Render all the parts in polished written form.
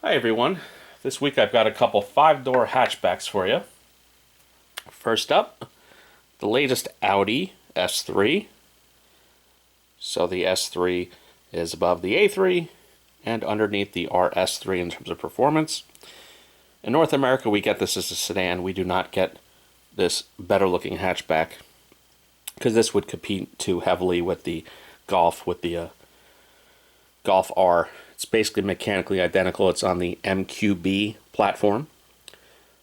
Hi everyone. This week I've got a couple 5-door hatchbacks for you. First up, the latest Audi S3. So the S3 is above the A3 and underneath the RS3 in terms of performance. In North America we get this as a sedan. We do not get this better looking hatchback because this would compete too heavily with the Golf, with the Golf R. It's basically mechanically identical. It's on the MQB platform.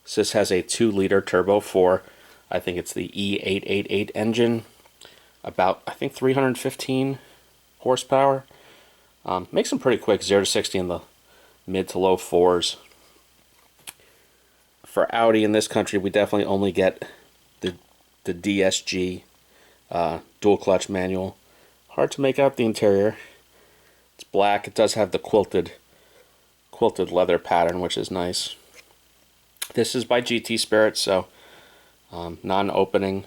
So this has a 2-liter turbo for, I think it's the E888 engine. About, I think, 315 horsepower. Makes them pretty quick, 0 to 60 in the mid to low 4s. For Audi in this country, we definitely only get the DSG dual clutch manual. Hard to make out the interior. It's black. It does have the quilted leather pattern, which is nice. This is by GT Spirit, so non-opening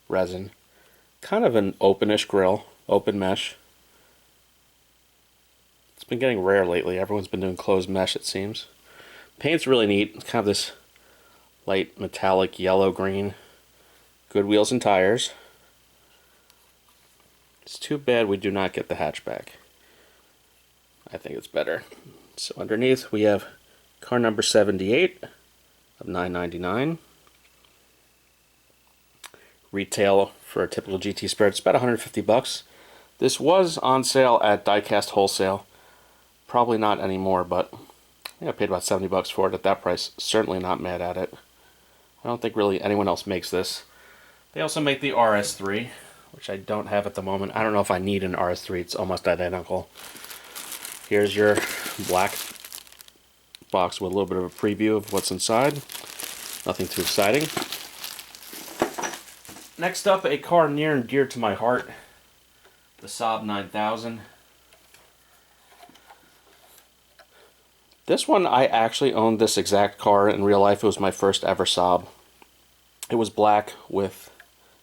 resin. Kind of an openish grille, open mesh. It's been getting rare lately. Everyone's been doing closed mesh, it seems. Paint's really neat. It's kind of this light metallic yellow-green. Good wheels and tires. It's too bad we do not get the hatchback. I think it's better. So underneath we have car number 78 of $999. Retail for a typical GT Spirit, it's about 150 bucks. This was on sale at Diecast wholesale. Probably not anymore, but I paid about 70 bucks for it at that price. Certainly not mad at it. I don't think really anyone else makes this. They also make the RS3, which I don't have at the moment. I don't know if I need an RS3. It's almost identical. Here's your black box with a little bit of a preview of what's inside. Nothing too exciting. Next up, a car near and dear to my heart, the Saab 9000. This one, I actually owned this exact car in real life. It was my first ever Saab. It was black with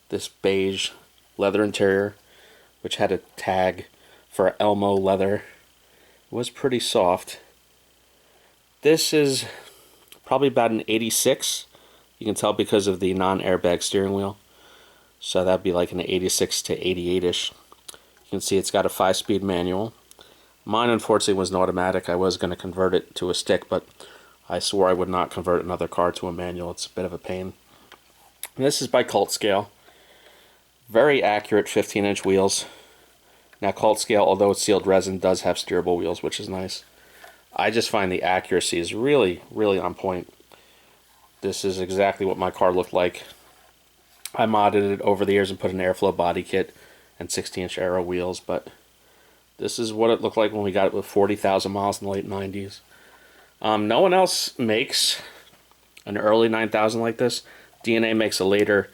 this beige leather interior, which had a tag for Elmo leather. It was pretty soft. This is probably about an 86. You can tell because of the non-airbag steering wheel. So that'd be like an 86 to 88-ish. You can see it's got a 5-speed manual. Mine unfortunately was an automatic. I was going to convert it to a stick, but I swore I would not convert another car to a manual. It's a bit of a pain. And this is by Cult Scale. Very accurate 15-inch wheels. Now Cult Scale, although it's sealed resin, does have steerable wheels, which is nice. I just find the accuracy is really, really on point. This is exactly what my car looked like. I modded it over the years and put an airflow body kit and 16-inch aero wheels, but this is what it looked like when we got it with 40,000 miles in the late 90s. No one else makes an early 9000 like this. DNA makes a later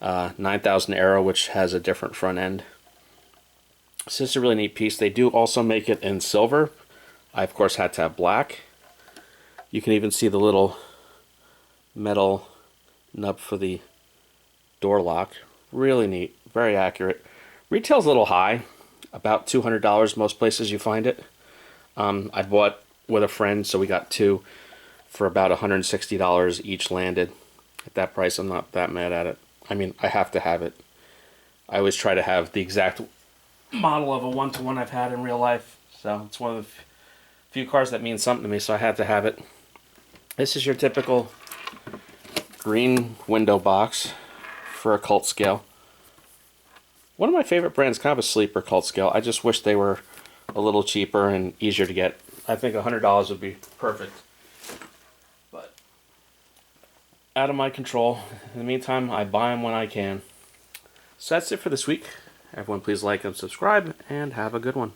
9000 Aero, which has a different front end. So this is a really neat piece. They do also make it in silver. I, of course, had to have black. You can even see the little metal nub for the door lock. Really neat. Very accurate. Retail's a little high. About $200 most places you find it. I bought with a friend, so we got two for about $160 each landed. At that price, I'm not that mad at it. I mean, I have to have it. I always try to have the exact model of a one-to-one I've had in real life. So it's one of the few cars that means something to me, so I had to have it. This is your typical green window box for a Cult Scale. One of my favorite brands, kind of a sleeper, Cult Scale. I just wish they were a little cheaper and easier to get. I think $100 would be perfect. But out of my control. In the meantime, I buy them when I can. So that's it for this week. Everyone please like and subscribe, and have a good one.